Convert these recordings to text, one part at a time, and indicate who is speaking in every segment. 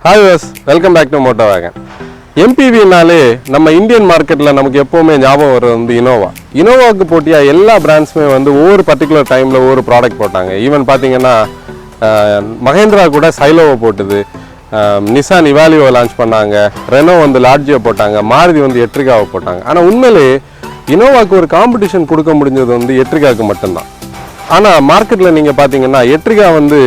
Speaker 1: Hi viewers, welcome back to MotoWagon. MPV நாலே நம்ம Indian மார்க்கெட்ல நமக்கு எப்பவுமே ஞாபகம் வர்றது வந்து Innova. Innovaக்கு போட்டியா எல்லா பிராண்ட்ஸ்மே வந்து ஒவ்வொரு பர்టిక్యులர் டைம்ல ஒவ்வொரு ப்ராடக்ட் போட்டாங்க. ஈவன் பாத்தீங்கன்னா Mahindra கூட சைலோவை போட்டுது. Nissan Ivalio லான்ச் பண்ணாங்க. Renault வந்து Largio போட்டாங்க. Maruti வந்து Etrigaவை போட்டாங்க. ஆனா உண்மையிலே Innovaக்கு ஒரு காம்படிஷன் கொடுக்க முடிஞ்சது வந்து Etrigaக்கு மட்டும்தான். ஆனா மார்க்கெட்ல நீங்க பாத்தீங்கன்னா Etriga வந்து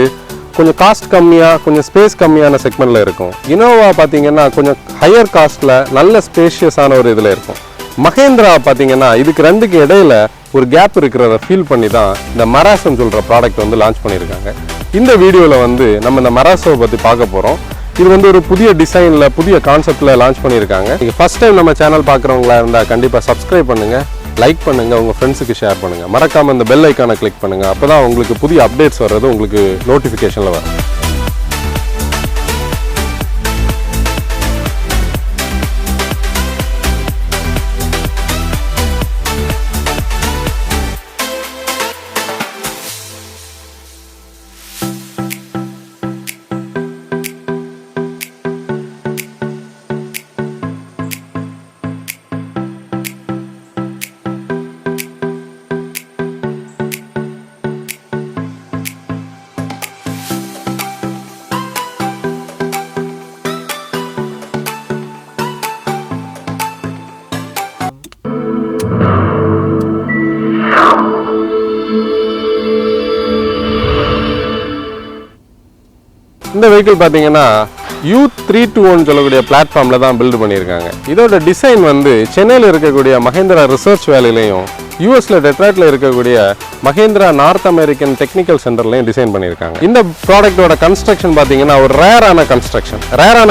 Speaker 1: கொஞ்சம் காஸ்ட் கம்மியா கொஞ்சம் ஸ்பேஸ் கம்மியான செக்மெண்ட்ல இருக்கும். Innova பாத்தீங்கன்னா கொஞ்சம் ஹையர் காஸ்ட்ல நல்ல ஸ்பேஷியஸான ஒரு இதுல இருக்கும். Mahindra பாத்தீங்கன்னா இதுக்கு ரெண்டுக்கு இடையில ஒரு கேப் இருக்கிறத ஃபீல் பண்ணி தான் இந்த Marazzo சொல்ற ப்ராடக்ட் வந்து லான்ச் பண்ணிருக்காங்க. இந்த வீடியோல வந்து நம்ம இந்த Marazzo பத்தி பார்க்க போறோம். இது வந்து ஒரு புதிய டிசைன்ல புதிய கான்செப்ட்ல லான்ச் பண்ணிருக்காங்க. நீங்க ஃபர்ஸ்ட் டைம் நம்ம சேனல் பார்க்குறவங்களா இருந்தா கண்டிப்பா சப்ஸ்கிரைப் பண்ணுங்க, லைக் பண்ணுங்க, உங்க ஃப்ரெண்ட்ஸுக்கு ஷேர் பண்ணுங்க. மறக்காம இந்த பெல் ஐகானை கிளிக் பண்ணுங்க. அப்பதான் உங்களுக்கு புதிய அப்டேட்ஸ் வர்றது உங்களுக்கு நோட்டிஃபிகேஷன்ல வரும். இந்த வெஹிக்கிள் பார்த்தீங்கன்னா U321 சொல்லக்கூடிய பிளாட்ஃபார்மில் தான் பில்டு பண்ணியிருக்காங்க. இதோட டிசைன் வந்து சென்னையில் இருக்கக்கூடிய மஹேந்திரா ரிசர்ச் வேலையிலையும் யூஎஸ்ல டெட்ராய்ட்ல இருக்கக்கூடிய மஹேந்திரா நார்த் அமெரிக்கன் டெக்னிக்கல் சென்டர்லையும் டிசைன் பண்ணியிருக்காங்க. இந்த ப்ராடக்டோட கன்ஸ்ட்ரக்ஷன் பார்த்தீங்கன்னா ஒரு ரேரான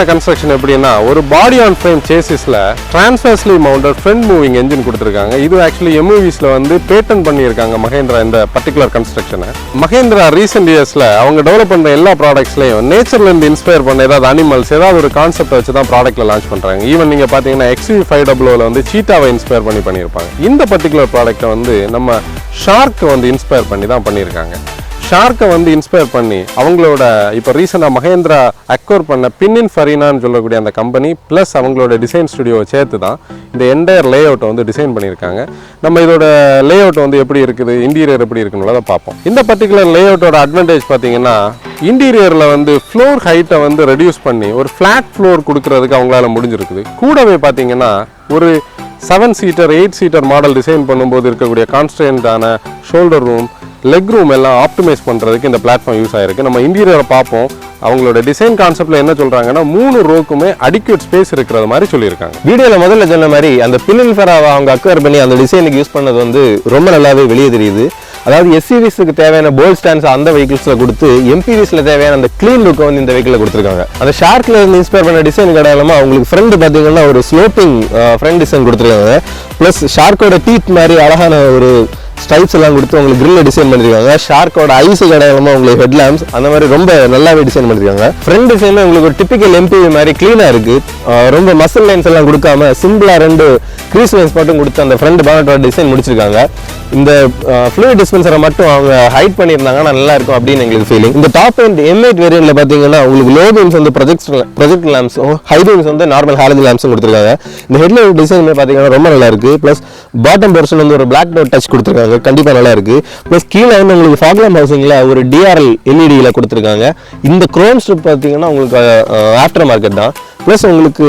Speaker 1: கன்ஸ்ட்ரக்ஷன் எப்படின்னா ஒரு பாடி ஆன் ஃப்ரேம் சேசிஸ்ல transversely mounted front moving engine கொடுத்துருக்காங்க. இது ஆக்சுவலி எம்யூவிஸ்ல வந்து பேட்டன் பண்ணியிருக்காங்க மஹேந்திரா இந்த பர்டிகுலர் கன்ஸ்ட்ரக்ஷனை. மஹேந்திரா ரீசெண்ட் இயர்ஸ்ல அவங்க டெவலப் பண்ற எல்லா ப்ராடக்ட்ஸ்லையும் நேச்சர்ல இருந்து இன்ஸ்பயர் பண்ண ஏதாவது அனிமல்ஸ் ஏதாவது ஒரு கான்செப்ட் வச்சு தான் ப்ராடக்ட்ல லான்ச் பண்றாங்க. ஈவன் நீங்க பாத்தீங்கன்னா XV500 வந்து சீட்டாவை இன்ஸ்பயர் பண்ணியிருப்பாங்க. இந்த பர்டிகுலர் ப்ராடக்ட் வந்து நம்ம ஷார்க் வந்து இன்ஸ்பயர் பண்ணி தான் பண்ணியிருக்காங்க. ஷார்க்கை வந்து இன்ஸ்பயர் பண்ணி அவங்களோட இப்போ ரீசெண்டாக மஹேந்திரா அக்வயர் பண்ண பின்னின்ஃபரினான்னு சொல்லக்கூடிய அந்த கம்பெனி ப்ளஸ் அவங்களோட டிசைன் ஸ்டுடியோவை சேர்த்து தான் இந்த என்டையர் லே அவுட்டை வந்து டிசைன் பண்ணியிருக்காங்க. நம்ம இதோட லே அவுட் வந்து எப்படி இருக்குது, இன்டீரியர் எப்படி இருக்குன்னு பார்ப்போம். இந்த பர்டிகுலர் லே அவுட்டோட அட்வான்டேஜ் பார்த்தீங்கன்னா இன்டீரியரில் வந்து ஃப்ளோர் ஹைட்டை வந்து ரெடியூஸ் பண்ணி ஒரு ஃப்ளாட் ஃப்ளோர் கொடுக்கறதுக்கு அவங்களால முடிஞ்சிருக்குது. கூடவே பார்த்தீங்கன்னா ஒரு 7 சீட்டர் 8 சீட்டர் மாடல் டிசைன் பண்ணும்போது இருக்கக்கூடிய கான்ஸ்டன்டான ஷோல்டர் ரூம் லெக் ரூம் எல்லாம் ஆப்டிமைஸ் பண்ணுறதுக்கு இந்த பிளாட்ஃபார்ம் யூஸ் ஆயிருக்கு. நம்ம இன்டீரியரை பார்ப்போம். அவங்களோட டிசைன் கான்செப்ட்ல என்ன சொல்றாங்கன்னா 3 ரோக்குமே அடிக்யூட் ஸ்பேஸ் இருக்கிற மாதிரி சொல்லியிருக்காங்க.
Speaker 2: வீடியோல முதல்ல சொன்ன மாதிரி அந்த பின்னின்ஃபராவை அவங்க அக்வயர் பண்ணி அந்த டிசைனுக்கு யூஸ் பண்ணது வந்து ரொம்ப நல்லாவே வெளியே தெரியுது. அதாவது எஸ்யூவிஸ்க்கு தேவையான போல்ட் ஸ்டாண்ட்ஸ் அந்த வெஹிக்கிள்ஸ்ல கொடுத்து எம்பிவிஸ்ல தேவையான அந்த கிளீன் லுக்கை வந்து இந்த வெஹிக்கிள் கொடுத்துருக்காங்க. அந்த ஷார்க்ல இருந்து இன்ஸ்பயர் பண்ண டிசைன் கிடையாம அவங்களுக்கு ஃப்ரண்ட் பாத்தீங்கன்னா ஒரு ஸ்லோப்பிங் ஃப்ரண்ட் டிசைன் கொடுத்துருக்காங்க. பிளஸ் ஷார்க்கோட டீத் மாதிரி அழகான ஒரு ஸ்ட்ரைப்ஸ் எல்லாம் கொடுத்து உங்களுக்கு கிரில்ல டிசைன் பண்ணிருக்காங்க. ஷார்க்கோட ஐஸ் கிடையாம உங்களுக்கு ஹெட் லாம்ப்ஸ் அந்த மாதிரி ரொம்ப நல்லாவே டிசைன் பண்ணிருக்காங்க. ஃப்ரண்ட் டிசைன்ல உங்களுக்கு ஒரு டிபிக்கல் எம்பிவி மாதிரி கிளீனா இருக்கு. ரொம்ப மசில் லைன்ஸ் எல்லாம் கொடுக்காம சிம்பிளா 2 கிரீஸ் லைன்ஸ் மட்டும் கொடுத்து அந்த ஃப்ரண்ட் பானட்டோட டிசைன் முடிச்சிருக்காங்க. இந்த ஃப்ளூயிட் டிஸ்பென்சரை மட்டும் அவங்க ஹைட் பண்ணியிருந்தாங்கன்னா நல்லா இருக்கும் அப்படின்னு எங்களுக்கு ஃபீலிங். இந்த டாப் அண்ட் M8 வேரியன்ட்ல பாத்தீங்கன்னா உங்களுக்கு லோ பீம்ஸ் வந்து ப்ரொஜெக்ட் லேம்ப்ஸும் ஹை பீம்ஸ் வந்து நார்மல் ஹாலஜன் லேம்ப்ஸும் கொடுத்துருக்காங்க. இந்த ஹெட்லைட் டிசைன் பாத்தீங்கன்னா ரொம்ப நல்லா இருக்கு. பிளஸ் பாட்டம் போர்ஷன் வந்து ஒரு பிளாக் டோட் டச் கொடுத்துருக்காங்க. கண்டிப்பா நல்லா இருக்கு. பிளஸ் கீழே வந்து உங்களுக்கு ஃபாக் லேம்ப் ஹவுசிங்ல ஒரு DRL LED கொடுத்துருக்காங்க. இந்த குரோம் ஸ்ட்ரிப் பாத்தீங்கன்னா உங்களுக்கு ஆஃப்டர் மார்க்கெட் தான். பிளஸ் உங்களுக்கு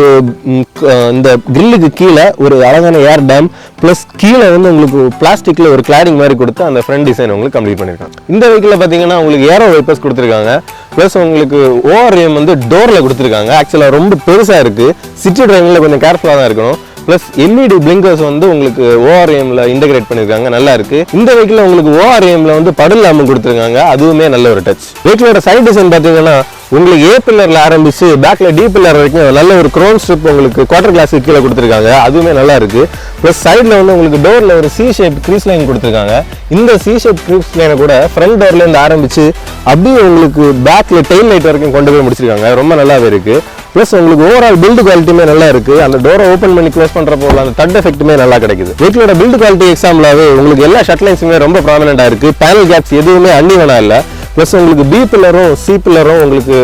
Speaker 2: இந்த கிரில்லுக்கு கீழே ஒரு அழகான ஏர் டேம் பிளஸ் கீழே வந்து உங்களுக்கு பிளாஸ்டிக்ல ஒரு கிளாடிங் மாதிரி கொடுத்து அந்த ஃப்ரண்ட் டிசைன் உங்களுக்கு கம்ப்ளீட் பண்ணிருக்காங்க. இந்த வெஹிக்கிள் பாத்தீங்கன்னா உங்களுக்கு ஏரோ வைப்பர்ஸ் கொடுத்துருக்காங்க. பிளஸ் உங்களுக்கு ORM வந்து டோர்ல கொடுத்துருக்காங்க. ஆக்சுவலா ரொம்ப பெருசா இருக்கு. சிட்டி டிரைவிங்ல கொஞ்சம் கேர்ஃபுல்லா தான் இருக்கணும். பிளஸ் LED பிளிங்கர்ஸ் வந்து உங்களுக்கு ORMல இன்டகிரேட் பண்ணிருக்காங்க. நல்லா இருக்கு. இந்த வெஹிக்கிள் உங்களுக்கு ORMல வந்து படல் லேம்ப் கொடுத்துருக்காங்க. அதுவுமே நல்ல ஒரு டச். வெஹிக்கிளோட சைட் டிசைன் பாத்தீங்கன்னா உங்களுக்கு A பில்லர்ல ஆரம்பிச்சு பேக்ல D பில்லர் வரைக்கும் நல்ல ஒரு குரோம் ஸ்ட்ரிப் உங்களுக்கு குவார்டர் கிளாஸ் கீழே கொடுத்துருக்காங்க. அதுவுமே நல்லா இருக்கு. பிளஸ் சைட்ல வந்து உங்களுக்கு டோர்ல ஒரு C ஷேப் கிரீஸ் லைன் கொடுத்துருக்காங்க. இந்த C ஷேப் கிரீஸ் லைனை கூட ஃப்ரண்ட் டோர்ல இருந்து ஆரம்பிச்சு அப்படியே உங்களுக்கு பேக்ல டெயில் லைட் வரைக்கும் கொண்டு போய் முடிச்சிருக்காங்க. ரொம்ப நல்லாவே இருக்கு. பிளஸ் உங்களுக்கு ஓவரால் பில்டு குவாலிட்டியுமே நல்லா இருக்கு. அந்த டோரை ஓப்பன் பண்ணி க்ளோஸ் பண்றப்போ அந்த தட் எஃபெக்ட்டுமே நல்லா கிடைக்குது. வெஹிக்கிளோட பில்டு குவாலிட்டி எக்ஸாம்பிளாவே உங்களுக்கு எல்லா ஷட் லைன்ஸுமே ரொம்ப ப்ராமினெண்டா இருக்கு. பேனல் கேப்ஸ் எதுவுமே அன்னிவனா இல்லை. ப்ளஸ் உங்களுக்கு பி பில்லரும் சி பில்லரும் உங்களுக்கு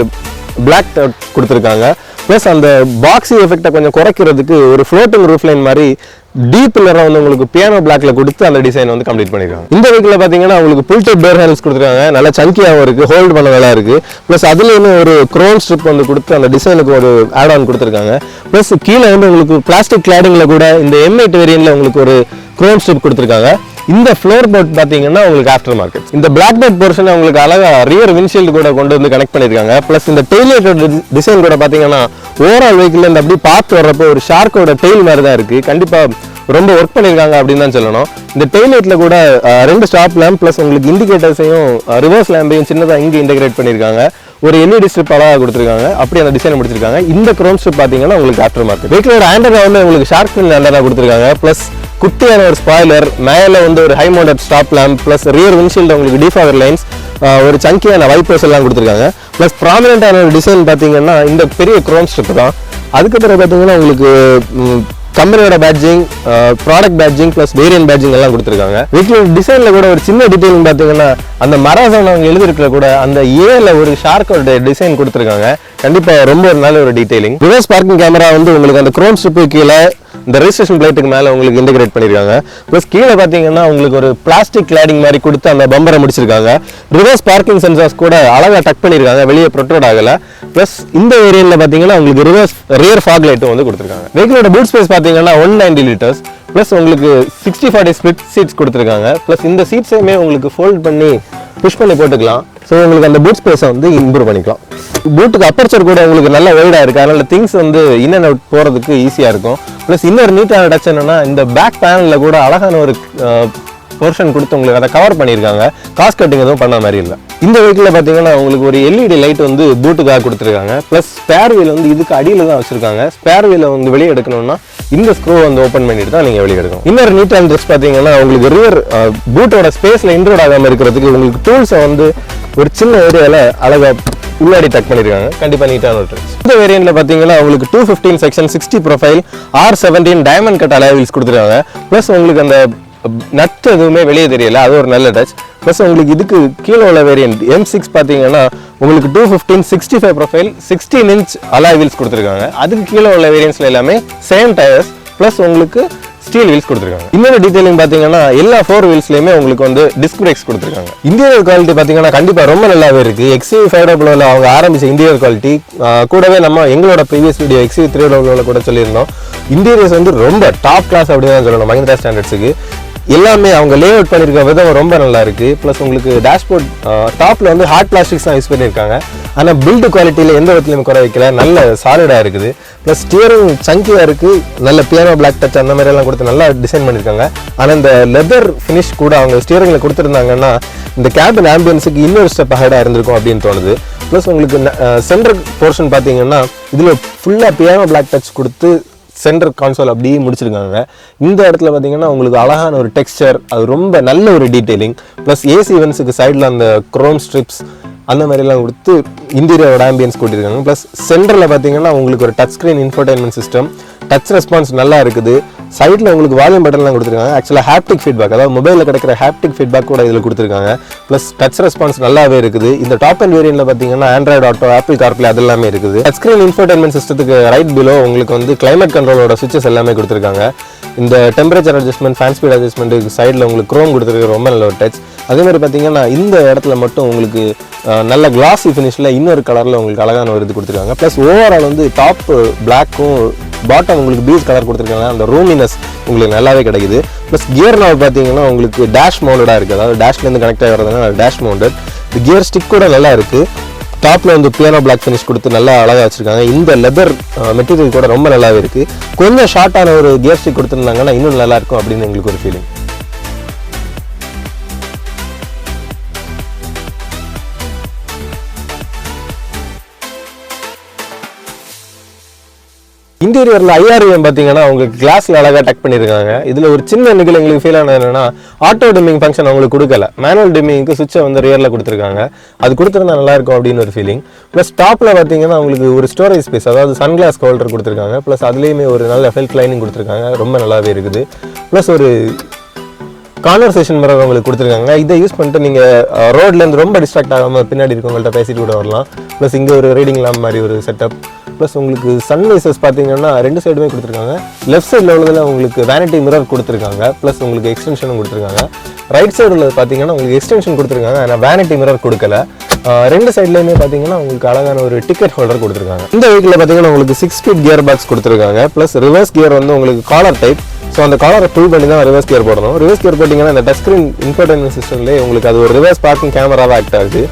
Speaker 2: பிளாக் கொடுத்துருக்காங்க. ப்ளஸ் அந்த பாக்ஸி எஃபெக்டை கொஞ்சம் குறைக்கிறதுக்கு ஒரு ஃப்ளோட்டிங் ரூஃப் லைன் மாதிரி டீப் லெவலில் வந்து உங்களுக்கு பியானோ பிளாக்ல கொடுத்து அந்த டிசைன் வந்து கம்ப்ளீட் பண்ணிருக்காங்க. இந்த வெஹிக்கிள் பார்த்தீங்கன்னா உங்களுக்கு புல் டைப் டோர் ஹேண்டில்ஸ் கொடுத்துருக்காங்க, நல்லா சங்கியாகவும் இருக்கு, ஹோல்ட் பண்ண நல்லா இருக்கு. ப்ளஸ் அதுலேயுமே ஒரு குரோம் ஸ்ட்ரிப் வந்து கொடுத்து அந்த டிசைனுக்கு ஒரு ஆட் ஆன் கொடுத்துருக்காங்க. ப்ளஸ் கீழே வந்து உங்களுக்கு பிளாஸ்டிக் கிளாடிங்ல கூட இந்த M8 வேரியன்ட்ல உங்களுக்கு ஒரு குரோம் ஸ்ட்ரிப் கொடுத்துருக்காங்க. இந்த ஃப்ளோர் போர்ட் பார்த்தீங்கன்னா உங்களுக்கு ஆஃப்டர் மார்க்கெட். இந்த பிளாக் டவுட் போர்ஷன் உங்களுக்கு அழகா ரியர் விண்ட்ஷீல்டு கூட கொண்டு வந்து கனெக்ட் பண்ணிருக்காங்க. ப்ளஸ் இந்த டெய்லைட்டோட டிசைன் கூட பார்த்தீங்கன்னா ஓவரால் வெஹிக்கிள் இந்த அப்படி பார்த்து வர்றப்போ ஒரு ஷார்க்கோட டெய்ல் மாதிரி தான் இருக்கு. கண்டிப்பா ரொம்ப ஒர்க் பண்ணியிருக்காங்க அப்படின்னு தான் சொல்லணும். இந்த டெய்லைட்ல கூட 2 ஸ்டாப் லேம்ப் ப்ளஸ் உங்களுக்கு இண்டிகேட்டர்ஸையும் ரிவர்ஸ் லேம்பையும் சின்னதாக இங்கே இன்டெகிரேட் பண்ணியிருக்காங்க. ஒரு LED ஸ்ட்ரிப் அழகாக கொடுத்துருக்காங்க, அப்படி அந்த டிசைன் முடிச்சிருக்காங்க. இந்த குரோம் ஸ்ட்ரிப் பார்த்தீங்கன்னா உங்களுக்கு ஆஃப்டர் மார்க்கெட். வெஹிக்கிளோட ஆண்டனா வந்து உங்களுக்கு ஷார்க் ஃபின் ஆண்டனா கொடுத்துருக்காங்க. ப்ளஸ் குட்டியான ஒரு ஸ்பாய்லர், மேலே வந்து ஒரு high mounted stop lamp, plus rear windshield உங்களுக்கு டிஃபாகர் லைன்ஸ், ஒரு சங்கியான வைப்பர்ஸ் எல்லாம் கொடுத்துருக்காங்க. ப்ளஸ் ப்ராமினென்டான ஒரு டிசைன் பார்த்தீங்கன்னா இந்த பெரிய குரோம் ஸ்ட்ரிப் தான். அதுக்கப்புறம் பார்த்தீங்கன்னா உங்களுக்கு கம்பெனியோட badging, product badging plus variant badging எல்லாம் கொடுத்துருக்காங்க. வெஹிக்கிள் டிசைன்ல கூட ஒரு சின்ன டீடைலிங் பார்த்தீங்கன்னா அந்த மராசோன் அவங்க எழுதிருக்கல கூட அந்த ஏல ஒரு ஷார்க்கோட டிசைன் கொடுத்துருக்காங்க. கண்டிப்பா ரொம்ப ஒரு நல்ல ஒரு டீடைலிங். ரிவர்ஸ் பார்க்கிங் கேமரா வந்து உங்களுக்கு அந்த குரோம் ஸ்ட்ரிப் கீழே இந்த ரெஜிஸ்ட்ரேஷன் பிளேட்டுக்கு மேலே உங்களுக்கு இன்டெகிரேட் பண்ணியிருக்காங்க. ப்ளஸ் கீழே பார்த்தீங்கன்னா உங்களுக்கு ஒரு பிளாஸ்டிக் கிளாடிங் மாதிரி கொடுத்து அந்த பம்பரை முடிச்சிருக்காங்க. ரிவர்ஸ் பார்க்கிங் சென்சார்ஸ் கூட அழகாக டக் பண்ணியிருக்காங்க, வெளியே ப்ரொட்டோட் ஆகலை. ப்ளஸ் இந்த வேரியன்ட்ல பார்த்தீங்கன்னா உங்களுக்கு ரியர் ஃபாக் லைட்டும் வந்து கொடுத்துருக்காங்க. வெஹிக்கிளோட பூட் ஸ்பேஸ் பார்த்தீங்கன்னா 190 லிட்டர்ஸ். ப்ளஸ் உங்களுக்கு 60/40 ஸ்பிளிட் சீட்ஸ் கொடுத்துருக்காங்க. ப்ளஸ் இந்த சீட்ஸையுமே உங்களுக்கு ஃபோல்ட் பண்ணி புஷ் பண்ணி போட்டுக்கலாம். ஸோ உங்களுக்கு அந்த பூட் ஸ்பேஸை வந்து இம்ப்ரூவ் பண்ணிக்கலாம். பூட்டுக்கு அப்பர்ச்சர் கூட உங்களுக்கு நல்ல வைடாக இருக்குது, அதனால திங்ஸ் வந்து இன் அண்ட் அவுட் போகிறதுக்கு ஈஸியாக இருக்கும். ப்ளஸ் இன்னொரு நீட்டான டச் என்னன்னா இந்த பேக் பேனலில் கூட அழகான ஒரு போர்ஷன் கொடுத்து உங்களுக்கு அதை கவர் பண்ணியிருக்காங்க. காஸ்ட் கட்டிங் எதுவும் பண்ண மாதிரி இல்லை. இந்த வெஹிக்கிளில் பார்த்தீங்கன்னா உங்களுக்கு ஒரு LED லைட் வந்து பூட்டுக்காக கொடுத்துருக்காங்க. ப்ளஸ் ஸ்பேர் வீல் வந்து இதுக்கு அடியில் தான் வச்சிருக்காங்க. ஸ்பேர் வீலை வந்து வெளியே எடுக்கணும்னா இந்த ஸ்க்ரூ வந்து ஓப்பன் பண்ணிட்டு தான் நீங்கள் வெளியே எடுக்கணும். இன்னொரு நீட்டான ட்ரெஸ் பார்த்தீங்கன்னா உங்களுக்கு ரியர் பூட்டோட ஸ்பேஸில் இன்ட்ரோட் ஆகாமல் இருக்கிறதுக்கு உங்களுக்கு டூல்ஸை வந்து ஒரு சின்ன ஏரியாவில் அழகாக உள்ளாடி டக் பண்ணியிருக்காங்க. கண்டிப்பாக நீட்டான ஒரு ட்ரெஸ். இந்த வேரியன்ட்ல பார்த்தீங்கன்னா உங்களுக்கு 215 section 60 profile R17 diamond cut alloy wheels கொடுத்துருக்காங்க. ப்ளஸ் உங்களுக்கு அந்த நட் எதுவுமே வெளியே தெரியல, அது ஒரு நல்ல டச். ப்ளஸ் உங்களுக்கு இதுக்கு கீழே உள்ள வேரியன்ட் M6 பார்த்தீங்கன்னா உங்களுக்கு 215 65 ப்ரொஃபைல் 16 இன்ச் அலாய் வீல்ஸ் கொடுத்துருக்காங்க. அதுக்கு கீழே உள்ள வேரியன்ட்ஸ்ல எல்லாமே சேம் டயர்ஸ் ப்ளஸ் உங்களுக்கு ஸ்டீல் வீல்ஸ் கொடுத்துருக்காங்க. இன்னொரு டீடைலிங் பார்த்தீங்கன்னா எல்லா 4 வீல்ஸ்லையுமே உங்களுக்கு வந்து டிஸ்க் பிரேக்ஸ் கொடுத்துருக்காங்க. இன்டீரியர் குவாலிட்டி பார்த்தீங்கன்னா கண்டிப்பாக ரொம்ப நல்லாவே இருக்கு. XUV500 அவங்க ஆரம்பிச்ச இன்டீரியர் குவாலிட்டி கூடவே நம்ம எங்களோட ப்ரீவியஸ் வீடியோ XUV300 கூட சொல்லியிருந்தோம். இன்டீரியர்ஸ் வந்து ரொம்ப டாப் கிளாஸ் அப்படின்னு தான் சொல்லணும் மஹிந்திரா ஸ்டாண்டர்ட்ஸுக்கு. எல்லாமே அவங்க லே அவுட் பண்ணியிருக்க விதம் ரொம்ப நல்லா இருக்கு. ப்ளஸ் உங்களுக்கு டேஷ்போர்ட் டாப்ல வந்து ஹார்ட் பிளாஸ்டிக்ஸ் தான் யூஸ் பண்ணியிருக்காங்க. ஆனால் பில்டு குவாலிட்டியில் எந்த விதத்துலையும் குறை வைக்கல, நல்ல சாலிடாக இருக்குது. ப்ளஸ் ஸ்டியரிங் சங்கியாக இருக்கு, நல்ல பியானோ பிளாக் டச் அந்த மாதிரி எல்லாம் கொடுத்து நல்லா டிசைன் பண்ணியிருக்காங்க. ஆனால் இந்த லெதர் ஃபினிஷ் கூட அவங்க ஸ்டியரிங்கில் கொடுத்துருந்தாங்கன்னா இந்த கேபின் ஆம்பியன்ஸுக்கு இன்னொரு ஸ்டெப் ஹைடாக இருந்திருக்கும் அப்படின்னு தோணுது. ப்ளஸ் உங்களுக்கு சென்டர் போர்ஷன் பார்த்தீங்கன்னா இதில் ஃபுல்லாக பியானோ பிளாக் டச் கொடுத்து சென்டர் கான்சோல் அப்படியே முடிச்சிருக்காங்க. இந்த இடத்துல பார்த்தீங்கன்னா உங்களுக்கு அழகான ஒரு டெக்ஸ்சர், அது ரொம்ப நல்ல ஒரு டீடைலிங். ப்ளஸ் AC வென்ஸுக்கு சைடில் அந்த குரோம் ஸ்ட்ரிப்ஸ் அந்த மாதிரிலாம் கொடுத்து இன்டீரியரோட ஆம்பியன்ஸ் கூட்டியிருக்காங்க. ப்ளஸ் சென்டரில் பார்த்தீங்கன்னா உங்களுக்கு ஒரு touch screen infotainment system, touch response நல்லா இருக்குது. சைடில் உங்களுக்கு வால்யூம் பட்டன்லாம் கொடுத்துருக்காங்க. ஆக்சுவலாக ஹாப்டிக் ஃபீட்பேக், அதாவது மொபைலில் கிடைக்கிற ஹாப்டிக் ஃபீட்பேக் கூட இதில் கொடுத்துருக்காங்க. ப்ளஸ் டச் ரெஸ்பான்ஸ் நல்லாவே இருக்குது. இந்த டாப் அண்ட் வேரியன்ட்ல பார்த்தீங்கன்னா ஆண்ட்ராய்டு ஆட்டோ, ஆப்பிள் கார்ப்ளே அது எல்லாமே இருக்குது. டச் ஸ்க்ரீன் இன்ஃபோடைன்மெண்ட் சிஸ்டத்துக்கு ரைட் பிலோ உங்களுக்கு வந்து கிளைமேட் கண்ட்ரோலோட சுவிச்சஸ் எல்லாமே கொடுத்துருக்காங்க. இந்த temperature adjustment, fan speed adjustment சைடில் உங்களுக்கு க்ரோம் கொடுத்துருக்கு, ரொம்ப நல்ல ஒரு டச். அதே மாதிரி பார்த்தீங்கன்னா இந்த இடத்துல மட்டும் உங்களுக்கு நல்ல கிளாஸி ஃபினிஷில் இன்னொரு கலரில் உங்களுக்கு அழகான ஒரு இது கொடுத்துருக்காங்க. ப்ளஸ் ஓவரால் வந்து டாப் பிளாக்கும் பாட்டம் உங்களுக்கு பீச் கலர் கொடுத்துருக்காங்க. அந்த ரூமினஸ் உங்களுக்கு நல்லாவே கிடைக்குது. ப்ளஸ் கியர் நாவ் பார்த்தீங்கன்னா உங்களுக்கு டேஷ் மவுண்டடாக இருக்குது, அதாவது டேஷ்லேருந்து கனெக்ட் ஆகிறதுனால டேஷ் மவுண்டட். இந்த கியர் ஸ்டிக் கூட நல்லா இருக்குது. டாப்பில் வந்து பியானோ பிளாக் ஃபினிஷ் கொடுத்து நல்லா அழகாக வச்சுருக்காங்க. இந்த லெதர் மெட்டீரியல் கூட ரொம்ப நல்லாவே இருக்குது. கொஞ்சம் ஷார்ட்டான ஒரு கியர் ஸ்டிக் கொடுத்துருந்தாங்கன்னா இன்னும் நல்லா இருக்கும் அப்படின்னு எங்களுக்கு ஒரு ஃபீலிங். இன்டீரியரில் IRVM பார்த்தீங்கன்னா உங்களுக்கு கிளாஸில் அழகாக டக் பண்ணியிருக்காங்க. இதில் ஒரு சின்ன நிகழ் எங்களுக்கு ஃபீல் ஆனது என்னன்னா ஆட்டோ டிமிங் ஃபங்க்ஷன் அவங்களுக்கு கொடுக்கல, மேனுவல் டிமிங்க்கு சுவிட்சை வந்து ரியரில் கொடுத்துருக்காங்க. அது கொடுத்துருந்தா நல்லா இருக்கும் அப்படின்னு ஒரு ஃபீலிங். ப்ளஸ் டாப்பில் பார்த்தீங்கன்னா உங்களுக்கு ஒரு ஸ்டோரேஜ் ஸ்பேஸ், அதாவது சன்கிளாஸ் ஹோல்டர் கொடுத்துருக்காங்க. ப்ளஸ் அதுலேயுமே ஒரு நல்ல ஃபெல்ட் லைனிங் கொடுத்துருக்காங்க, ரொம்ப நல்லாவே இருக்குது. ப்ளஸ் ஒரு கான்வர்சேஷன் மிரர் உங்களுக்கு கொடுத்துருக்காங்க. இதை யூஸ் பண்ணிட்டு நீங்கள் ரோட்லேருந்து ரொம்ப டிஸ்ட்ராக்ட் ஆகாமல் பின்னாடி இருக்கவங்கள்ட்ட பேசிட்டு கூட வரலாம். ப்ளஸ் இங்கே ஒரு ரீடிங் லேம்ப் மாதிரி ஒரு செட்டப். ப்ளஸ் உங்களுக்கு சன்வைசர்ஸ் பார்த்தீங்கன்னா 2 சைடுமே கொடுத்துருக்காங்க. லெஃப்ட் சைடில் உள்ளதில் உங்களுக்கு வேனிட்டி மிரர் கொடுத்துருக்காங்க. ப்ளஸ் உங்களுக்கு எக்ஸ்டென்ஷனும் கொடுத்துருக்காங்க. ரைட் சைடு உள்ளது பார்த்தீங்கன்னா உங்களுக்கு எக்ஸ்டென்ஷன் கொடுத்துருக்காங்க, ஆனால் வேனிட்டி மிரர் கொடுக்கல. 2 சைட்லேயுமே பார்த்தீங்கன்னா உங்களுக்கு அழகான ஒரு டிக்கெட் ஹோல்டர் கொடுத்துருக்காங்க. இந்த வெஹிக்கிளில் பார்த்தீங்கன்னா உங்களுக்கு 6 ஸ்பீட் கியர் பாக்ஸ் கொடுத்துருக்காங்க. ப்ளஸ் ரிவர்ஸ் கியர் வந்து உங்களுக்கு காலர் டைப். ஸோ அந்த காலரை புல் பண்ணி தான் ரிவர்ஸ் கியர் போடணும். ரிவர்ஸ் கியர் போட்டிங்கன்னா இந்த டச் ஸ்க்ரீன் இன்ஃபோடெயின்மென்ட் சிஸ்டம்லேயே உங்களுக்கு அது ஒரு ரிவர்ஸ் பார்க்கிங் கேமராவாக ஆக்ட் ஆகுது.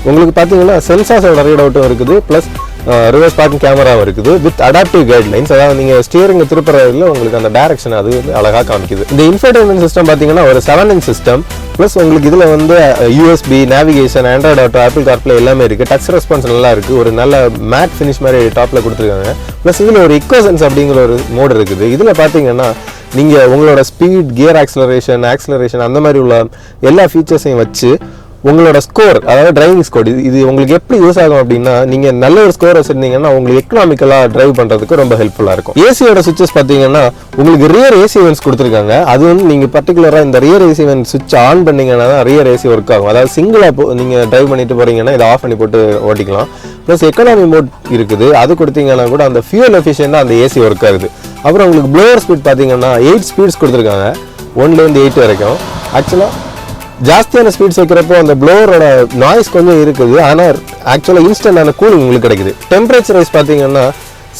Speaker 2: உங்களுக்கு பார்த்தீங்கன்னா சென்சார்ஸோட ரீட் அவுட்டும் இருக்குது. ப்ளஸ் ரிவர்ஸ் பார்க்கிங் கேமராவும் இருக்குது வித் அடாப்டிவ் கைட்லைன்ஸ். அதாவது நீங்கள் ஸ்டியரிங் திருப்புறதுல உங்களுக்கு அந்த டைரக்ஷன் அது வந்து அழகாக காமிக்குது. இந்த இன்ஃபோடெயின்மென்ட் சிஸ்டம் பார்த்தீங்கன்னா ஒரு 7-inch சிஸ்டம். ப்ளஸ் உங்களுக்கு இதில் வந்து USB, navigation, Android auto, apple CarPlay எல்லாமே இருக்குது. டச் ரெஸ்பான்ஸ் நல்லா இருக்குது. ஒரு நல்ல மேட் ஃபினிஷ் மாதிரி டாப்பில் கொடுத்துருக்காங்க. ப்ளஸ் இதில் ஒரு இக்வசன்ஸ் அப்படிங்கிற ஒரு மோடு இருக்குது. இதில் பார்த்தீங்கன்னா நீங்கள் உங்களோட ஸ்பீட், கியர் ஆக்சலரேஷன் அந்த மாதிரி உள்ள எல்லா ஃபீச்சர்ஸையும் வச்சு உங்களோட ஸ்கோர், அதாவது டிரைவிங் ஸ்கோர், இது உங்களுக்கு எப்படி யூஸ் ஆகும் அப்படின்னா, நீங்கள் நல்ல ஒரு ஸ்கோர் வச்சுருந்தீங்கன்னா உங்களுக்கு எக்கனாமிக்கலாக டிரைவ் பண்ணுறதுக்கு ரொம்ப ஹெல்ப்ஃபுல்லாக இருக்கும். ஏசியோட சுவிச்சஸ் பார்த்தீங்கன்னா உங்களுக்கு ரியர் ஏசி வென்ட்ஸ் கொடுத்துருக்காங்க. அது வந்து நீங்கள் பர்டிகுலராக இந்த ரியர் ஏசி வென்ட் சுவிட்ச் ஆன் பண்ணிங்கன்னா தான் ரியர் ஏசி ஒர்க் ஆகும். அதாவது சிங்கிளாக நீங்கள் டிரைவ் பண்ணிட்டு போகிறீங்கன்னா இதை ஆஃப் பண்ணி போட்டு ஓட்டிக்கலாம். ப்ளஸ் எக்கனாமி மோட் இருக்குது, அது கொடுத்தீங்கன்னா கூட அந்த ஃபியூல் எஃபிஷியண்டாக அந்த ஏசி ஒர்க் ஆகுது. அப்புறம் உங்களுக்கு ப்ளோவர் ஸ்பீட் பார்த்தீங்கன்னா 8 ஸ்பீட்ஸ் கொடுத்துருக்காங்க, 1லேருந்து 8 வரைக்கும். ஆக்சுவலாக ஜாஸ்தியான ஸ்பீட்ஸ் வைக்கிறப்போ அந்த ப்ளோவரோட நாய்ஸ் கொஞ்சம் இருக்குது, ஆனால் ஆக்சுவலாக இன்ஸ்டன்டான கூலிங் உங்களுக்கு கிடைக்குது. டெம்பரேச்சர் வைஸ் பார்த்தீங்கன்னா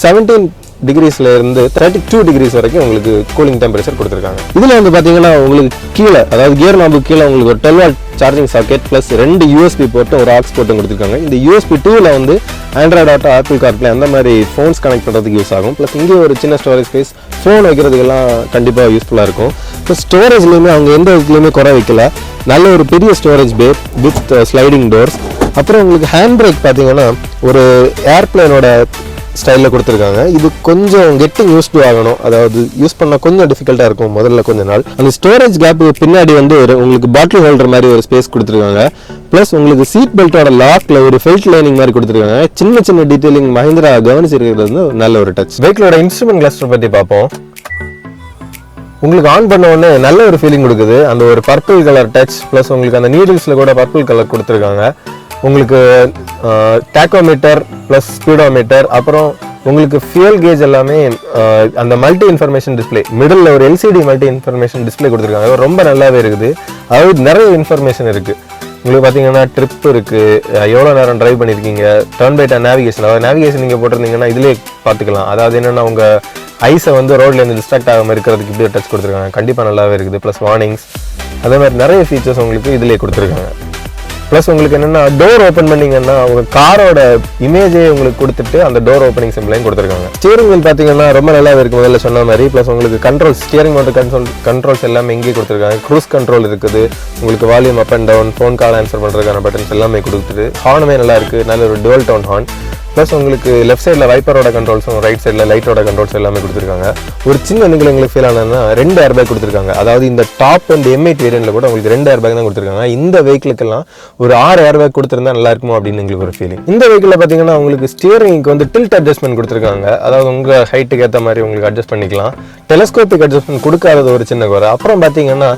Speaker 2: 17 டிகிரிஸ்லேருந்து 32 டிகிரிஸ் வரைக்கும் உங்களுக்கு கூலிங் டெம்பரேச்சர் கொடுத்துருக்காங்க. இதில் வந்து பார்த்தீங்கன்னா உங்களுக்கு கீழே, அதாவது கியர் நாபுக்கு கீழே உங்களுக்கு ஒரு 12 watt charging socket plus 2 USB போர்ட்டும் ஒரு ஆக்ஸ் போர்ட்டும் கொடுத்துருக்காங்க. இந்த யூஎஸ்பி 2ல வந்து ஆண்ட்ராய்டு ஆட்டோ, ஆப்பிள் கார்ப்ளே அந்த மாதிரி ஃபோன்ஸ் கனெக்ட் பண்ணுறதுக்கு யூஸ் ஆகும். ப்ளஸ் இங்கே ஒரு சின்ன ஸ்டோரேஜ் ஸ்பேஸ், ஃபோன் வைக்கிறதுக்கெல்லாம் கண்டிப்பாக யூஸ்ஃபுல்லாக இருக்கும். ப்ளஸ் ஸ்டோரேஜ்லேயுமே அவங்க எந்த இதுலேயுமே குறை வைக்கல, நல்ல ஒரு பெரிய storage pay with sliding doors. அப்புறம் உங்களுக்கு ஹேண்ட் பிரேக் பார்த்தீங்கன்னா ஒரு ஏர்பிளைனோட ஸ்டைலில் கொடுத்துருக்காங்க. இது கொஞ்சம் கெட்டிங் யூஸ் டு ஆகணும், அதாவது யூஸ் பண்ணால் கொஞ்சம் டிஃபிகல்ட்டாக இருக்கும் முதல்ல கொஞ்ச நாள். அந்த ஸ்டோரேஜ் கேப்பு பின்னாடி வந்து ஒரு உங்களுக்கு பாட்டில் ஹோல்டர் மாதிரி ஒரு ஸ்பேஸ் கொடுத்துருக்காங்க. ப்ளஸ் உங்களுக்கு சீட் பெல்ட்டோட லாக்ல ஒரு ஃபெல்ட் லைனிங் மாதிரி கொடுத்துருக்காங்க. சின்ன சின்ன டீட்டெயிலிங் மஹிந்திரா கவனிச்சிருக்கிறது வந்து நல்ல ஒரு டச். வெஹிக்கிளோட இன்ஸ்ட்ருமெண்ட் கிளஸ்டர் பற்றி பார்ப்போம். உங்களுக்கு ஆன் பண்ண உடனே நல்ல ஒரு ஃபீலிங் கொடுக்குது. அந்த ஒரு பர்பிள் கலர் டச், ப்ளஸ் உங்களுக்கு அந்த நீடில்ஸில் கூட பர்பிள் கலர் கொடுத்துருக்காங்க. உங்களுக்கு டேக்கோமீட்டர் ப்ளஸ் ஸ்பீடோமீட்டர், அப்புறம் உங்களுக்கு ஃபியூல் கேஜ் எல்லாமே அந்த மல்டி இன்ஃபர்மேஷன் டிஸ்பிளே, மிடில் ஒரு எல்சிடி மல்டி இன்ஃபர்மேஷன் டிஸ்பிளே கொடுத்துருக்காங்க. ரொம்ப நல்லாவே இருக்குது. அதாவது நிறைய இன்ஃபர்மேஷன் இருக்குது. உங்களுக்கு பார்த்தீங்கன்னா ட்ரிப் இருக்குது, எவ்வளோ நேரம் ட்ரைவ் பண்ணியிருக்கீங்க, டர்ன் பை டர்ன் நேவிகேஷன், அதாவது நேவிகேஷன் நீங்கள் போட்டிருந்தீங்கன்னா இதிலே பார்த்துக்கலாம். அதாவது என்னென்னா உங்கள் ஐஸை வந்து ரோட்லேருந்து டிஸ்ட்ராக்ட் ஆகாமல் இருக்கிறதுக்கு இப்படி டச் கொடுத்துருக்காங்க. கண்டிப்பாக நல்லாவே இருக்குது. ப்ளஸ் வார்னிங்ஸ், அதே மாதிரி நிறைய ஃபீச்சர்ஸ் உங்களுக்கு இதிலே கொடுத்துருக்காங்க. ப்ளஸ் உங்களுக்கு என்னென்னா டோர் ஓப்பன் பண்ணிங்கன்னா உங்கள் காரோட இமேஜே உங்களுக்கு கொடுத்துட்டு அந்த டோர் ஓப்பனிங் சிம்பிளையும் கொடுத்துருக்காங்க. ஸ்டியரிங் வீல் பார்த்தீங்கன்னா ரொம்ப நல்லாவே இருக்குது முதல்ல சொன்ன மாதிரி. ப்ளஸ் உங்களுக்கு கண்ட்ரோல்ஸ், ஸ்டியரிங் மோட்டர் கண்ட்ரோல்ஸ் எல்லாமே இங்கே கொடுத்துருக்காங்க. க்ரூஸ் கண்ட்ரோல் இருக்குது, உங்களுக்கு volume up and down, phone call answer பண்ணுறதுக்கான பட்டன்ஸ் எல்லாமே கொடுத்துட்டு, ஹார்னுமே நல்லா இருக்குது, நல்ல ஒரு டுவல் டோன் ஹார்ன். ப்ளஸ் உங்களுக்கு லெஃப்ட் சைடில் வைப்பரோட கண்ட்ரோல்ஸும் ரைட் சைடில் லைட்டோட கண்ட்ரோல்ஸ் எல்லாமே கொடுத்துருக்காங்க. ஒரு சின்ன நீங்கள் உங்களுக்கு ஃபீல் ஆனதுன்னா 2 ஏர்பேக் கொடுத்துருக்காங்க. அதாவது இந்த டாப் அண்ட் M8 வேரியன்ட்ல கூட உங்களுக்கு 2 ஏர்பேக் தான் கொடுத்துருக்காங்க. இந்த வெஹிக்கிளுக்கெல்லாம் ஒரு 6 ஏர்பேக் கொடுத்துருந்தா நல்லா இருக்குமோ அப்படின்னு உங்களுக்கு ஒரு ஃபீலிங். இந்த வெஹிக்கிளில் பார்த்தீங்கன்னா உங்களுக்கு ஸ்டியரிங்க்கு வந்து டில்ட் அட்ஜஸ்ட்மெண்ட் கொடுத்துருக்காங்க. அதாவது உங்கள் ஹைட்டுக்கு ஏற்ற மாதிரி உங்களுக்கு அட்ஜஸ்ட் பண்ணிக்கலாம். டெலஸ்கோபிக் அட்ஜஸ்ட்மெண்ட் கொடுக்காதது ஒரு சின்ன குறை. அப்புறம் பார்த்தீங்கன்னா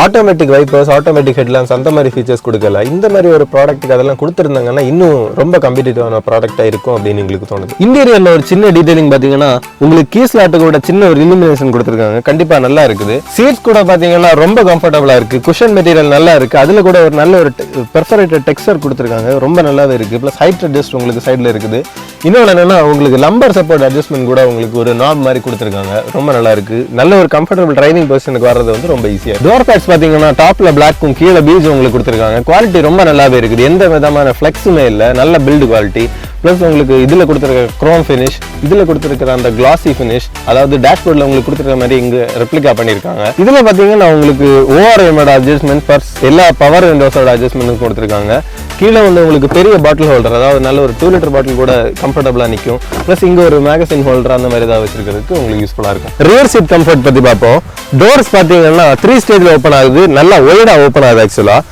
Speaker 2: ஆட்டோமேட்டிக் வைப்பர்ஸ், ஆட்டோமேட்டிக் ஹெட்லாம்ப்ஸ் அந்த மாதிரி ஃபீச்சர்ஸ் கொடுக்கல. இந்த மாதிரி ஒரு ப்ராடக்ட்டுக்கு அதெல்லாம் கொடுத்துருந்தாங்கன்னா இன்னும் ரொம்ப கம்பெட்டிட்டிவான ப்ராடக்டாக இருக்கும் அப்படின்னு எங்களுக்கு தோணுது. இன்டீரியரில் ஒரு சின்ன டீடைலிங் பார்த்தீங்கன்னா உங்களுக்கு கீ ஸ்லாட்டு கூட சின்ன ஒரு இலுமினேஷன் கொடுத்துருக்காங்க. கண்டிப்பாக நல்லா இருக்குது. சீட்ஸ் கூட பார்த்தீங்கன்னா ரொம்ப கம்ஃபர்டபுளாக இருக்குது. குஷன் மெட்டீரியல் நல்லா இருக்குது. அதில் கூட ஒரு நல்ல ஒரு பெர்ஃபரேட்டட் டெக்ஸ்சர் கொடுத்துருக்காங்க. ரொம்ப நல்லாவே இருக்குது. ப்ளஸ் ஹைட் அட்ஜஸ்ட் உங்களுக்கு சைடில் இருக்குது. இன்னொன்று என்னன்னா உங்களுக்கு லம்பர் சப்போர்ட் அட்ஜஸ்ட்மெண்ட் கூட உங்களுக்கு ஒரு நாப் மாதிரி கொடுத்துருக்காங்க. ரொம்ப நல்லா இருக்குது. நல்ல ஒரு கம்ஃபர்டபுள் டிரைவிங் பொசிஷனுக்கு வர்றது வந்து ரொம்ப ஈஸியாக. டோர் பேட்ஸ் பார்த்தீங்கன்னா டாப்ல பிளாக்கும் கீழே பீஜ் உங்களுக்கு கொடுத்துருக்காங்க. குவாலிட்டி ரொம்ப நல்லாவே இருக்குது. எந்த விதமான ஃப்ளெக்ஸுமே இல்லை, நல்ல பில்டு குவாலிட்டி. ப்ளஸ் உங்களுக்கு இதில் கொடுத்துருக்க க்ரோம் ஃபினிஷ், இதில் கொடுத்துருக்கிற அந்த கிளாசி ஃபினிஷ், அதாவது டேஷ்போர்டில் உங்களுக்கு கொடுத்துருக்க மாதிரி இங்கே ரெப்ளிகா பண்ணியிருக்காங்க. இதில் பார்த்தீங்கன்னா உங்களுக்கு ஓஆர்எம்மோட அட்ஜஸ்ட்மெண்ட் ப்ளஸ் எல்லா பவர் விண்டோஸோட அட்ஜஸ்ட்மெண்ட்டும் கொடுத்துருக்காங்க. கீழே வந்து உங்களுக்கு பெரிய பாட்டில் ஹோல்டர், அதாவது நல்ல ஒரு 2 லிட்டர் பாட்டில் கூட கம்ஃபர்டபுளாக நிற்கும். ப்ளஸ் இங்கே ஒரு மேகசின் ஹோல்டர் அந்த மாதிரி ஏதாவது வச்சிருக்கிறதுக்கு உங்களுக்கு யூஸ்ஃபுல்லாக இருக்கும். ரியர் சீட் கம்ஃபர்ட் பற்றி பார்ப்போம். டோர்ஸ் பார்த்தீங்கன்னா 3 ஸ்டேஜில் ஓப்பன் ஆகுது. நல்லா ஒய்டாக ஓப்பன் ஆகுது. ஆக்சுவலாக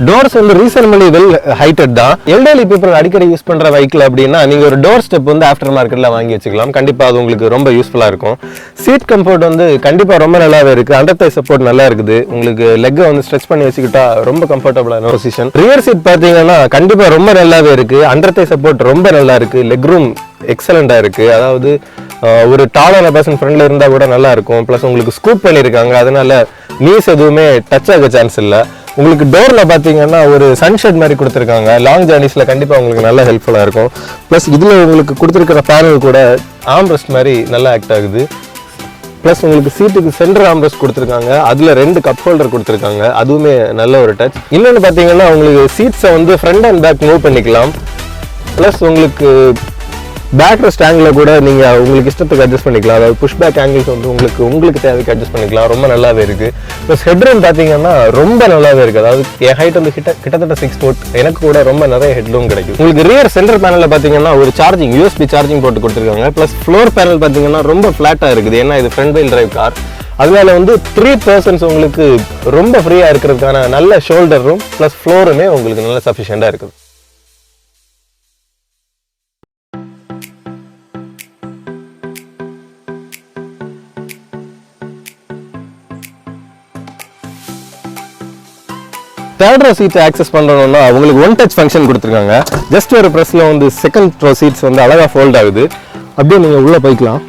Speaker 2: டோர்ஸ் வந்து ரீசனபிளி வெல் ஹைட்டட் தான். எல்டர்லி பீப்புள் அடிக்கடி யூஸ் பண்ற வெஹிக்கிள் அப்படின்னா நீங்க ஒரு டோர் ஸ்டெப் வந்து ஆஃப்டர் மார்க்கெட்ல வாங்கி வச்சுக்கலாம். கண்டிப்பா அது உங்களுக்கு ரொம்ப யூஸ்ஃபுல்லா இருக்கும். சீட் கம்ஃபர்ட் வந்து கண்டிப்பா ரொம்ப நல்லாவே இருக்கு. அண்டர் தை சப்போர்ட் நல்லா இருக்குது. உங்களுக்கு லெக் வந்து ஸ்ட்ரெச் பண்ணி வச்சுக்கிட்டா ரொம்ப கம்ஃபர்டபுளான பொசிஷன். ரியர் சீட் பாத்தீங்கன்னா கண்டிப்பா ரொம்ப நல்லாவே இருக்கு. அண்டர் தை சப்போர்ட் ரொம்ப நல்லா இருக்கு. லெக் ரூம் எக்ஸலண்டா இருக்கு. அதாவது ஒரு டாலான பர்சன் ஃப்ரண்ட்ல இருந்தா கூட நல்லா இருக்கும். பிளஸ் உங்களுக்கு ஸ்கூப் பண்ணிருக்காங்க, அதனால நீஸ் எதுவுமே டச் ஆக சான்ஸ் இல்லை. உங்களுக்கு டோர்ல பாத்தீங்கன்னா ஒரு சன்ஷெட் மாதிரி கொடுத்துருக்காங்க. லாங் ஜர்னிஸ்ல கண்டிப்பா உங்களுக்கு நல்ல ஹெல்ப்ஃபுல்லா இருக்கும். பிளஸ் இதுல உங்களுக்கு கொடுத்துருக்கிற பேனல் கூட ஆம்ரெஸ்ட் மாதிரி நல்லா ஆக்ட் ஆகுது. பிளஸ் உங்களுக்கு சீட்டுக்கு சென்டர் ஆம்ரெஸ்ட் கொடுத்துருக்காங்க. அதுல 2 கப் ஹோல்டர் கொடுத்துருக்காங்க, அதுவுமே நல்ல ஒரு டச். இன்னொன்று பாத்தீங்கன்னா உங்களுக்கு சீட்ஸை வந்து ஃப்ரண்ட் அண்ட் பேக் மூவ் பண்ணிக்கலாம். பிளஸ் உங்களுக்கு பேக் ரெஸ்ட் ஆங்கிள் கூட நீங்க உங்களுக்கு இஷ்டத்துக்கு அட்ஜஸ்ட் பண்ணிக்கலாம். அதாவது புஷ் பேக் ஆங்கிள்ஸ் வந்து உங்களுக்கு தேவைக்கு அட்ஜஸ்ட் பண்ணிக்கலாம். ரொம்ப நல்லாவே இருக்கு. ப்ளஸ் ஹெட்ரூம் பாத்தீங்கன்னா ரொம்ப நல்லாவே இருக்கு. அதாவது என் ஹைட் வந்து கிட்டத்தட்ட 6 ஃபுட். எனக்கு கூட ரொம்ப நிறைய ஹெட்ரூம் கிடைக்கும். உங்களுக்கு ரியர் சென்டர் பேனல்ல பாத்தீங்கன்னா ஒரு சார்ஜிங் USB சார்ஜிங் போட்டு கொடுத்துருக்காங்க. ப்ளஸ் ஃப்ளோர் பேனல் பாத்தீங்கன்னா ரொம்ப ஃபிளாட்டா இருக்குது. ஏன்னா இது ஃப்ரண்ட் வீல் டிரைவ் கார். அதனால வந்து 3 பர்சன்ஸ் உங்களுக்கு ரொம்ப ஃப்ரீயா இருக்கிறதுக்கான நல்ல ஷோல்டர் ரூம் ப்ளஸ் ஃப்ளோருமே உங்களுக்கு நல்ல சஃபிஷியண்டா இருக்குது. தேர்ட் ரோ சீட்ஸ் ஆக்சஸ் பண்ணணும்னா உங்களுக்கு ஒன் டச் ஃபங்க்ஷன் கொடுத்துருக்காங்க. ஜஸ்ட் ஒரு ப்ரெஸ்ல வந்து செகண்ட் ரோ சீட்ஸ் வந்து அழகா ஃபோல்ட் ஆகுது. அப்படியே நீங்க உள்ள போய்க்கலாம்.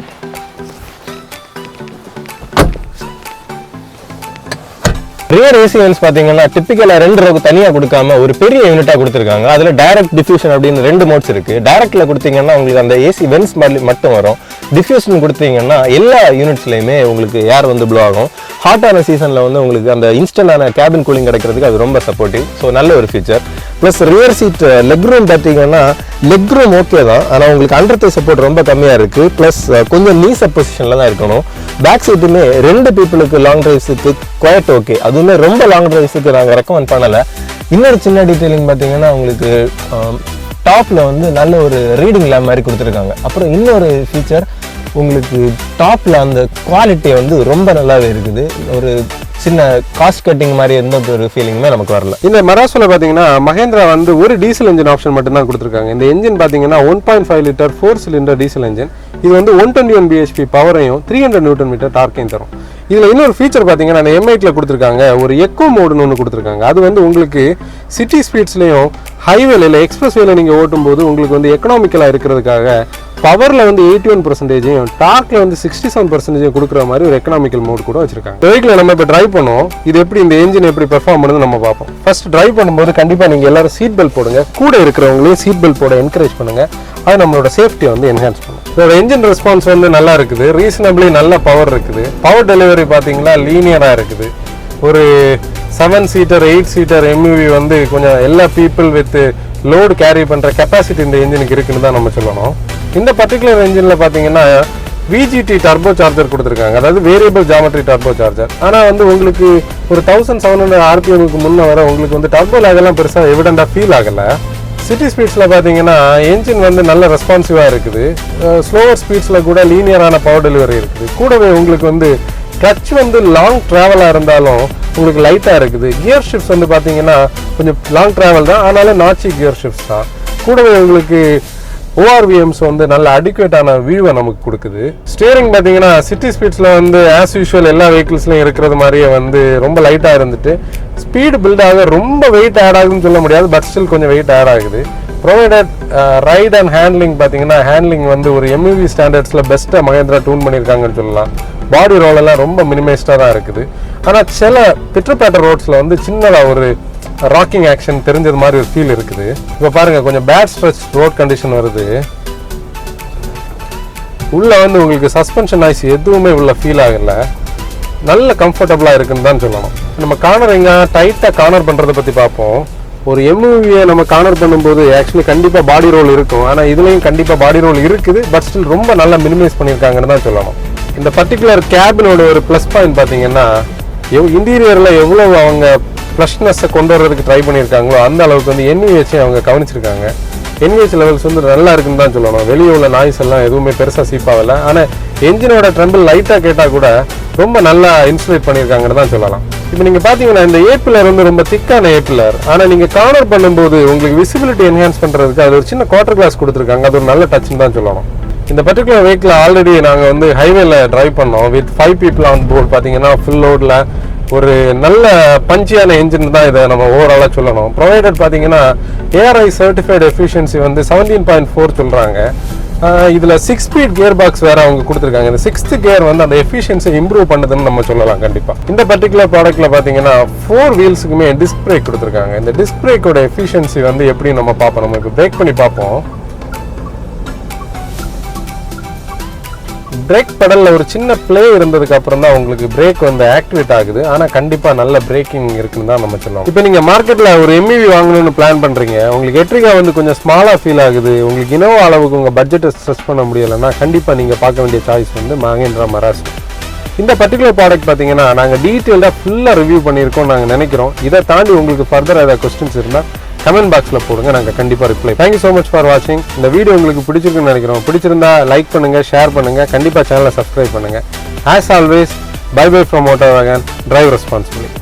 Speaker 2: ரியர் ஏசி வென்ஸ் பாத்தீங்கன்னா டிப்பிக்கலா 2 ரோக்கு தனியா கொடுக்காம ஒரு பெரிய யூனிட்டா கொடுத்துருக்காங்க. அதுல டைரக்ட் டிஃப்யூஷன் அப்படின்னு 2 மோட்ஸ் இருக்கு. டைரக்ட்ல கொடுத்தீங்கன்னா உங்களுக்கு அந்த ஏசி வென்ஸ் மட்டும் வரும். டிஃப்யூஷன் கொடுத்தீங்கன்னா எல்லா யூனிட்ஸ்லயுமே உங்களுக்கு ஏர் வந்து ப்ளோ ஆகும். ஹாட்டான சீசன்ல வந்து உங்களுக்கு அந்த இன்ஸ்டன்டான கேபின் கூலிங் கிடைக்கிறதுக்கு அது ரொம்ப சப்போர்ட்டிவ். ஸோ நல்ல ஒரு feature. Plus rear seat leg room பார்த்தீங்கன்னா லெக் ரூம் ஓகே தான், ஆனால் உங்களுக்கு அண்டர் தை சப்போர்ட் ரொம்ப கம்மியாக இருக்கு. பிளஸ் கொஞ்சம் நீஸ் அப் பொசிஷன்ல தான் இருக்கணும். பேக் சீட்டுமே 2 பீப்புளுக்கு லாங் டிரைவ்ஸுக்கு குவைட் ஓகே. அதுவுமே ரொம்ப லாங் டிரைவ்ஸுக்கு நாங்கள் ரெக்கமெண்ட் பண்ணலை. இன்னொரு சின்ன டீட்டெயிலிங் பார்த்தீங்கன்னா உங்களுக்கு டாப்ல வந்து நல்ல ஒரு ரீடிங் லேம்ப் மாதிரி கொடுத்துருக்காங்க. அப்புறம் இன்னொரு ஃபீச்சர் உங்களுக்கு டாப்ல அந்த குவாலிட்டி வந்து ரொம்ப நல்லாவே இருக்குது. ஒரு சின்ன காஸ்ட் கட்டிங் மாதிரி எந்த ஒரு ஃபீலிங்குமே நமக்கு வரல.
Speaker 1: இந்த மராசோல பார்த்தீங்கன்னா மஹேந்திரா வந்து ஒரு டீசல் இன்ஜின் ஆப்ஷன் மட்டும் தான் கொடுத்துருக்காங்க. இந்த இன்ஜின் பார்த்தீங்கன்னா 1.5 லிட்டர் 4 சிலிண்டர் டீசல் இன்ஜின். இது வந்து 121 bhp பவரையும் 300 நியூட்டன் மீட்டர் டார்க்கையும் தரும். இதில் இன்னொரு ஃபீச்சர் பார்த்தீங்கன்னா M8ல கொடுத்துருக்காங்க, ஒரு எக்கோ மோடுன்னு ஒன்று கொடுத்துருக்காங்க. அது வந்து உங்களுக்கு சிட்டி ஸ்பீட்ஸ்லையும் ஹைவேல இல்லை எக்ஸ்பிரஸ் வேல நீங்கள் ஓட்டும்போது உங்களுக்கு வந்து எக்கனாமிக்கலாக இருக்கிறதுக்காக பவரில் வந்து 81%, டார்க்கில் வந்து 67% கொடுக்குற மாதிரி ஒரு எக்கனாமிக்கல் மோட் கூட வச்சிருக்காங்க. வெஹிக்கிள் நம்ம இப்போ டிரைவ் பண்ணுவோம். இது எப்படி இந்த என்ஜின் எப்படி பெர்ஃபார்ம் பண்ணுது நம்ம பார்ப்போம். ஃபர்ஸ்ட் டிரைவ் பண்ணும்போது கண்டிப்பாக நீங்கள் எல்லாரும் சீட் பெல்ட் போடுங்க. கூட இருக்கிறவங்களையும் சீட் பெல்ட் போட என்கரேஜ் பண்ணுங்க. அது நம்மளோட சேஃப்டியை வந்து என்ஹான்ஸ் பண்ணும். இதோட என்ஜின் ரெஸ்பான்ஸ் வந்து நல்லா இருக்குது. ரீசனபிளி நல்ல பவர் இருக்குது. பவர் டெலிவரி பார்த்தீங்கன்னா லீனியராக இருக்குது. ஒரு 7 சீட்டர் 8 சீட்டர் எம்யூவி வந்து கொஞ்சம் எல்லா பீப்புள் வித் லோடு கேரி பண்ணுற கெப்பாசிட்டி இந்த என்ஜினுக்கு இருக்குன்னு தான் நம்ம சொல்லணும். இந்த பர்டிகுலர் என்ஜினில் பார்த்தீங்கன்னா VGT டர்போ சார்ஜர் கொடுத்துருக்காங்க, அதாவது வேரியபிள் ஜாமெட்ரி டர்போ சார்ஜர். ஆனால் வந்து உங்களுக்கு ஒரு 1700 RPMக்கு முன்னே வர உங்களுக்கு வந்து டர்போ லேகெல்லாம் பெருசாக எவிடெண்டாக ஃபீல் ஆகலை. சிட்டி ஸ்பீட்ஸில் பார்த்தீங்கன்னா என்ஜின் வந்து நல்ல ரெஸ்பான்சிவாக இருக்குது. ஸ்லோவர் ஸ்பீட்ஸில் கூட லீனியரான பவர் டெலிவரி இருக்குது. கூடவே உங்களுக்கு வந்து கிளச் வந்து லாங் ட்ராவலாக இருந்தாலும் உங்களுக்கு லைட்டாக இருக்குது. கியர் ஷிஃப்ட்ஸ் வந்து பார்த்தீங்கன்னா கொஞ்சம் லாங் ட்ராவல் தான், ஆனாலும் நாச்சி கியர் ஷிஃப்ட்ஸ் தான். கூடவே உங்களுக்கு ORVMs வந்து நல்ல அடிக்குவேட்டான வியூவை நமக்கு கொடுக்குது. ஸ்டியரிங் பார்த்தீங்கன்னா சிட்டி ஸ்பீட்ஸில் வந்து ஆஸ் யூஷுவல் எல்லா வெஹிக்கிள்ஸ்லையும் இருக்கிறது மாதிரியே வந்து ரொம்ப லைட்டாக இருந்துட்டு ஸ்பீடு பில்ட் ஆக ரொம்ப வெயிட் ஆட் ஆகுதுன்னு சொல்ல முடியாது, பட் ஸ்டில் கொஞ்சம் வெயிட் ஆட் ஆகுது. ப்ரொவைடட் ரைட் அண்ட் ஹேண்ட்லிங் பார்த்தீங்கன்னா ஹேண்ட்லிங் வந்து ஒரு MUV ஸ்டாண்டர்ட்ஸில் பெஸ்ட்டாக மஹேந்திரா டூன் பண்ணியிருக்காங்கன்னு சொல்லலாம். பாடி ரோலெல்லாம் ரொம்ப மினிமைஸ்டாக தான் இருக்குது. ஆனால் சில பிட்ரப்பேட்டர் ரோட்ஸில் வந்து சின்னதாக ஒரு ராக்கிங் ஆக்ஷன் தெரிஞ்சது மாதிரி ஒரு ஃபீல் இருக்குது. இப்போ பாருங்கள், கொஞ்சம் பேட் ஸ்ட்ரெச் ரோட் கண்டிஷன் வருது. உள்ளே வந்து உங்களுக்கு சஸ்பென்ஷன் நாய்ஸ் எதுவுமே உள்ள ஃபீல் ஆகலை. நல்ல கம்ஃபர்டபுளாக இருக்குன்னு தான் சொல்லணும். நம்ம கார்னர் எங்கே டைட்டாக கார்னர் பண்ணுறதை பற்றி பார்ப்போம். ஒரு MUVயை நம்ம கார்னர் பண்ணும்போது ஆக்சுவலி கண்டிப்பாக பாடி ரோல் இருக்கும், ஆனால் இதுலேயும் கண்டிப்பாக பாடி ரோல் இருக்குது, பட் ஸ்டில் ரொம்ப நல்லா மினிமைஸ் பண்ணியிருக்காங்கன்னு தான் சொல்லணும். இந்த பர்டிகுலர் கேபினோட ஒரு ப்ளஸ் பாயிண்ட் பார்த்தீங்கன்னா இன்டீரியரில் எவ்வளோ அவங்க ஃப்ளஷ்னஸை கொண்டு வர்றதுக்கு ட்ரை பண்ணியிருக்காங்களோ அந்த அளவுக்கு வந்து NVH அவங்க கவனிச்சிருக்காங்க. என்கேஜ் லெவல்ஸ் வந்து நல்லா இருக்குன்னு தான் சொல்லணும். வெளியே உள்ள நாய்ஸ் எல்லாம் எதுவுமே பெருசாக சீப்பாகல. ஆனால் என்ஜினோட ட்ரம்பிள் லைட்டாக கேட்டால் கூட ரொம்ப நல்லா இன்சுலேட் பண்ணியிருக்காங்கன்னு தான் சொல்லலாம். இப்போ நீங்கள் பார்த்தீங்கன்னா இந்த ஏ பில்லர் வந்து ரொம்ப திக்கான ஏ பில்லர். ஆனால் நீங்கள் கார்னர் பண்ணும்போது உங்களுக்கு விசிபிலிட்டி என்ஹான்ஸ் பண்ணுறதுக்கு அது ஒரு சின்ன குவார்டர் கிளாஸ் கொடுத்துருக்காங்க. அது ஒரு நல்ல டச்னு தான் சொல்லணும். இந்த பர்டிகுலர் வெஹிக்கிள் ஆல்ரெடி நாங்கள் வந்து ஹைவேல டிரைவ் பண்ணோம் வித் 5 people ஆன் போர்டு. பார்த்தீங்கன்னா ஃபுல் லோடில் ஒரு நல்ல பஞ்சியான என்ஜின் தான் இதை நம்ம ஓவராலாக சொல்லணும். ப்ரொவைடட் பார்த்தீங்கன்னா ஏஆர்ஐ சர்டிஃபைடு எஃபிஷியன்சி வந்து 17.4 சொல்கிறாங்க. இதில் 6 ஸ்பீட் கியர் பாக்ஸ் வேறு அவங்க கொடுத்துருக்காங்க. இந்த 6th கியர் வந்து அந்த எஃபிஷியன்சி இம்ப்ரூவ் பண்ணுதுன்னு நம்ம சொல்லலாம் கண்டிப்பாக. இந்த பர்டிகுலர் ப்ராடக்ட்டில் பார்த்தீங்கன்னா 4 வீல்ஸுக்குமே டிஸ்க் பிரேக் கொடுத்துருக்காங்க. இந்த டிஸ்க் பிரேக்கோட எஃபிஷியன்சி வந்து எப்படி நம்ம பார்ப்போம். நம்ம இப்போ பிரேக் பண்ணி பார்ப்போம். பிரேக் பெடலில் ஒரு சின்ன பிளே இருந்ததுக்கு அப்புறம் தான் உங்களுக்கு பிரேக் வந்து ஆக்டிவேட் ஆகுது. ஆனால் கண்டிப்பாக நல்ல பிரேக்கிங் இருக்குன்னு தான் நம்ம சொல்லலாம். இப்போ நீங்கள் மார்க்கெட்டில் ஒரு எம்இவி வாங்கணும்னு பிளான் பண்ணுறீங்க, உங்களுக்கு எட்ரிகா வந்து கொஞ்சம் ஸ்மாலாக ஃபீல் ஆகுது, உங்களுக்கு இனோவா அளவுக்கு உங்கள் பட்ஜெட்டை ஸ்ட்ரெஸ் பண்ண முடியலைன்னா கண்டிப்பாக நீங்கள் பார்க்க வேண்டிய சாய்ஸ் வந்து மஹிந்திரா மராஸோ. இந்த பர்டிகுலர் ப்ராடக்ட் பார்த்தீங்கன்னா நாங்கள் டீட்டெயில்டாக ஃபுல்லாக ரிவ்யூ பண்ணியிருக்கோம் நாங்கள் நினைக்கிறோம். இதை தாண்டி உங்களுக்கு ஃபர்தர் ஏதாவது கொஸ்டின்ஸ் இருந்தால் கமெண்ட் பாக்ஸில் போடுங்க, நாங்கள் கண்டிப்பாக reply. Thank you so much for வாட்சிங். இந்த வீடியோ உங்களுக்கு பிடிச்சிருக்குன்னு நினைக்கிறோம். பிடிச்சிருந்தா லைக் பண்ணுங்கள், ஷேர் பண்ணுங்கள், கண்டிப்பாக சேனலை சப்ஸ்கிரைப் பண்ணுங்கள். As always, bye bye from MotoWagon, drive responsibility.